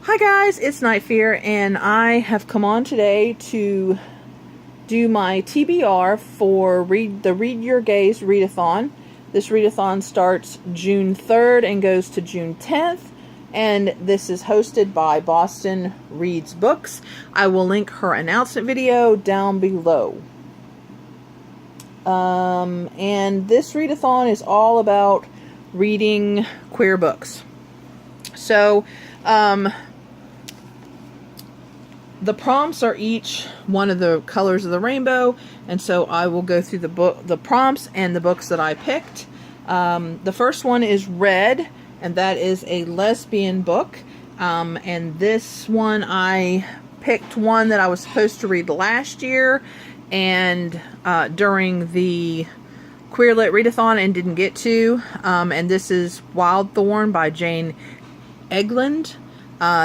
Hi guys, it's Night Fear, and I have come on today to do my TBR for the Read Your Gaze Readathon. This readathon starts June 3rd and goes to June 10th, and this is hosted by Boston Reads Books. I will link her announcement video down below. And this readathon is all about reading queer books. So, the prompts are each one of the colors of the rainbow, and so I will go through the prompts and the books that I picked. The first one is Red, and that is a lesbian book. And this one, I picked one that I was supposed to read last year, and during the Queer Lit Readathon, and didn't get to. And this is Wild Thorn by Jane Egland.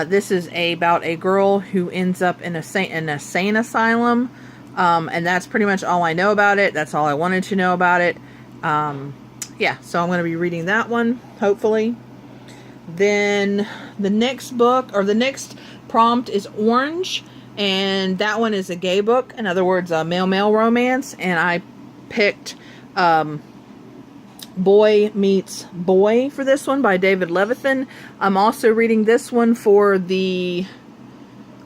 This is about a girl who ends up in a sane asylum, and that's pretty much all I know about it. That's all I wanted to know about it. Yeah, so I'm going to be reading that one, hopefully. Then the next book, or the next prompt, is Orange, and that one is a gay book. In other words, a male-male romance, and I picked Boy Meets Boy for this one by David Leviathan. I'm also reading this one for the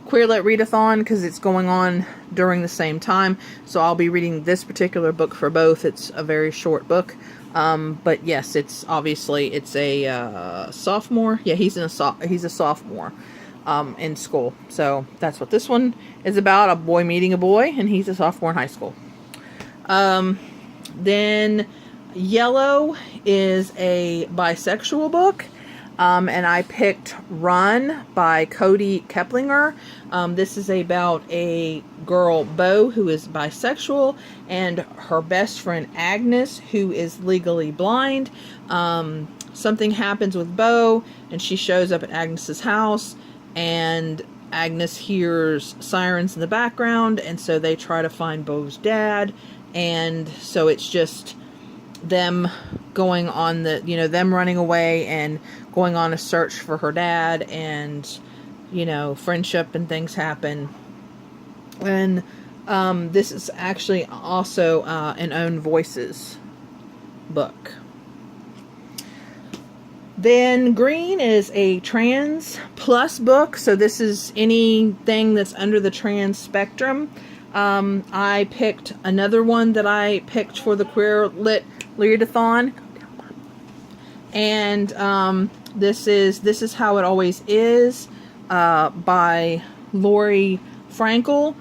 Queer Lit Readathon because it's going on during the same time. So I'll be reading this particular book for both. It's a very short book. But yes, it's a sophomore. Yeah, he's a sophomore in school. So that's what this one is about, a boy meeting a boy, and he's a sophomore in high school. Then Yellow is a bisexual book, and I picked Run by Cody Keplinger. This is about a girl, Bo, who is bisexual, and her best friend, Agnes, who is legally blind. Something happens with Bo, and she shows up at Agnes's house, and Agnes hears sirens in the background, and so they try to find Bo's dad, and so it's just them going on them running away and going on a search for her dad, and friendship and things happen. And this is actually also an Own Voices book. Then Green is a trans plus book, so this is anything that's under the trans spectrum. I picked another one that I picked for the Queer Lit Readathon, and this is How It Always Is by Lori Frankel.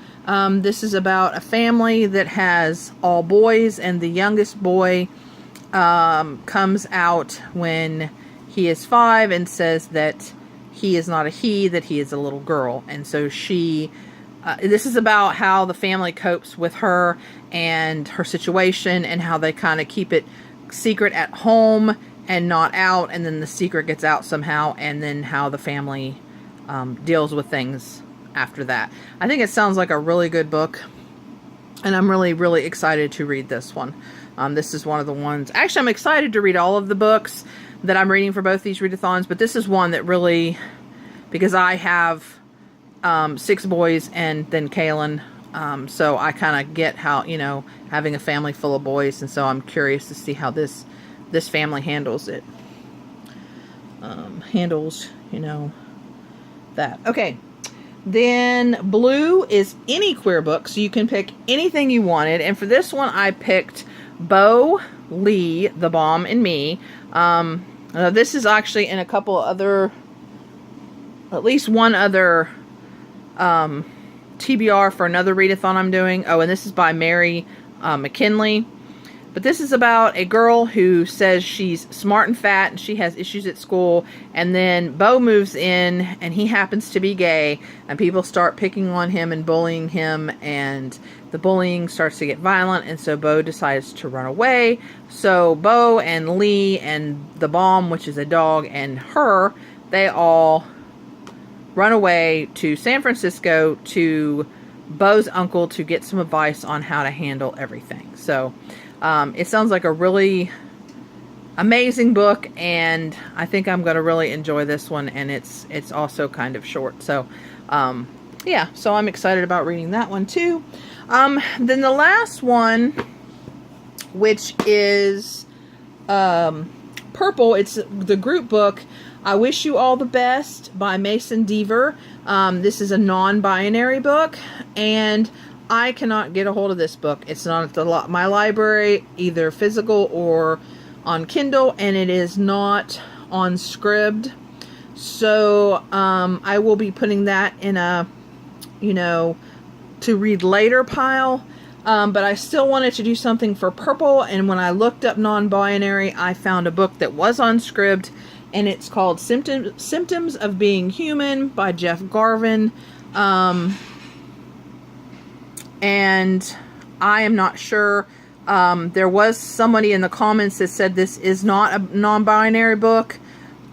This is about a family that has all boys, and the youngest boy comes out when he is 5 and says that he is not a he, that he is a little girl. And so this is about how the family copes with her and her situation, and how they kind of keep it secret at home and not out, and then the secret gets out somehow, and then how the family deals with things after that. I think it sounds like a really good book, and I'm really, really excited to read this one. This is one of the ones... Actually, I'm excited to read all of the books that I'm reading for both these readathons, but this is one that really... Because I have 6 boys and then Kaylin, so I kind of get how, having a family full of boys, and so I'm curious to see how this family handles it. That. Okay. Then Blue is any queer book, so you can pick anything you wanted, and for this one I picked Bo, Lee, The Bomb, and Me. This is actually in a couple other, at least one other TBR for another readathon I'm doing. Oh, and this is by Mary McKinley. But this is about a girl who says she's smart and fat, and she has issues at school, and then Bo moves in, and he happens to be gay, and people start picking on him and bullying him, and the bullying starts to get violent, and so Bo decides to run away. So Bo and Lee and the Bomb, which is a dog, and her, they all run away to San Francisco to Bo's uncle to get some advice on how to handle everything. So it sounds like a really amazing book, and I think I'm going to really enjoy this one, and it's also kind of short. So, yeah, so I'm excited about reading that one too. Then the last one, which is purple, it's the group book, I Wish You All the Best by Mason Deaver. This is a non-binary book, and I cannot get a hold of this book. It's not at my library, either physical or on Kindle, and it is not on Scribd. So I will be putting that in a, to read later pile. But I still wanted to do something for purple, and when I looked up non-binary, I found a book that was on Scribd, and it's called Symptoms of Being Human by Jeff Garvin. And I am not sure. There was somebody in the comments that said this is not a non-binary book.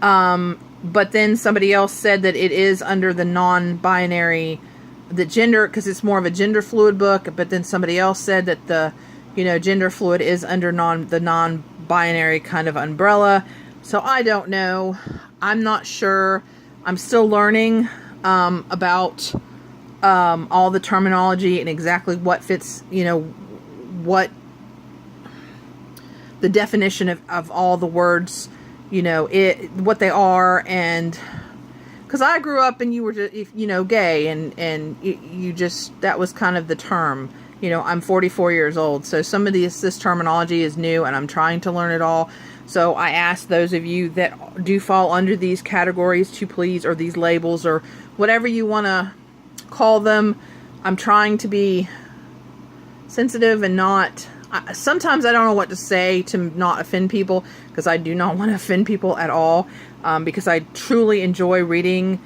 But then somebody else said that it is under the non-binary, the gender, because it's more of a gender fluid book. But then somebody else said that the, gender fluid is under the non-binary kind of umbrella. So I don't know. I'm not sure. I'm still learning about all the terminology and exactly what fits, what the definition of all the words, what they are. And because I grew up and you were just, gay, and you just, that was kind of the term. I'm 44 years old, so some of this terminology is new, and I'm trying to learn it all. So I ask those of you that do fall under these categories to please, or these labels, or whatever you want to call them. I'm trying to be sensitive and not, sometimes I don't know what to say to not offend people, because I do not want to offend people at all, because I truly enjoy reading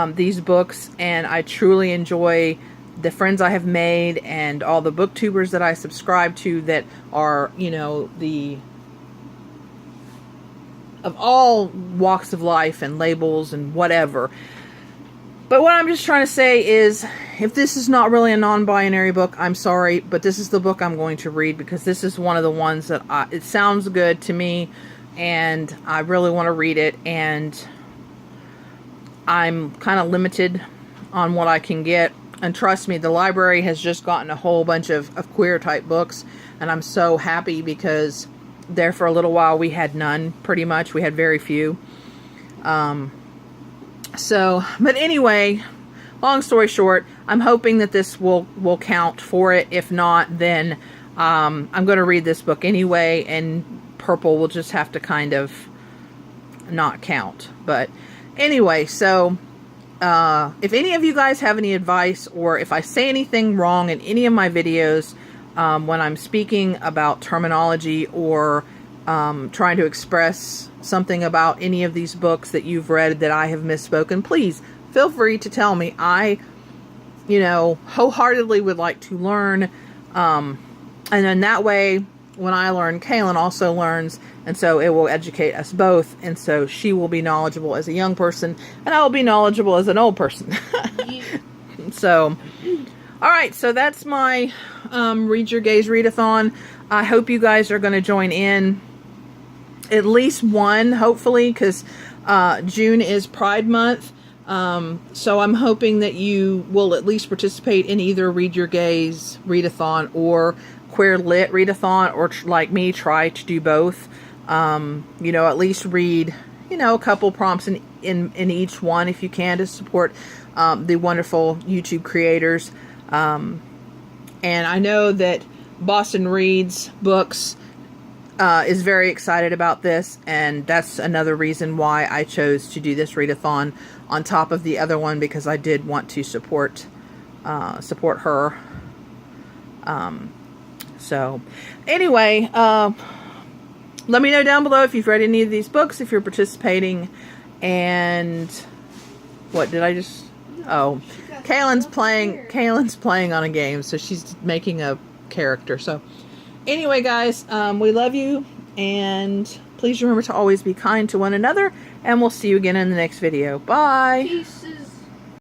these books, and I truly enjoy the friends I have made and all the booktubers that I subscribe to that are, of all walks of life and labels and whatever. But what I'm just trying to say is, if this is not really a non-binary book, I'm sorry, but this is the book I'm going to read, because this is one of the ones that it sounds good to me, and I really want to read it, and I'm kind of limited on what I can get. And trust me, the library has just gotten a whole bunch of queer type books, and I'm so happy, because there for a little while we had none, pretty much. We had very few. But anyway, long story short, I'm hoping that this will count for it. If not, then I'm going to read this book anyway, and purple will just have to kind of not count. But anyway, so if any of you guys have any advice, or if I say anything wrong in any of my videos, when I'm speaking about terminology, or trying to express something about any of these books that you've read that I have misspoken, please feel free to tell me. I, wholeheartedly would like to learn. And then that way, when I learn, Kaylin also learns, and so it will educate us both. And so she will be knowledgeable as a young person, and I will be knowledgeable as an old person. So, all right, so that's my Read Your Gaze Readathon. I hope you guys are going to join in at least one, hopefully, because June is Pride Month. So I'm hoping that you will at least participate in either Read Your Gaze Readathon or Queer Lit Readathon, or like me, try to do both. At least read, a couple prompts in each one if you can, to support the wonderful YouTube creators. And I know that Boston Reads Books is very excited about this, and that's another reason why I chose to do this readathon on top of the other one, because I did want to support her. So anyway, let me know down below if you've read any of these books, if you're participating. And what did I just, Kaylin's playing on a game, so she's making a character. So anyway, guys, we love you, and please remember to always be kind to one another, and we'll see you again in the next video. Bye. Peace.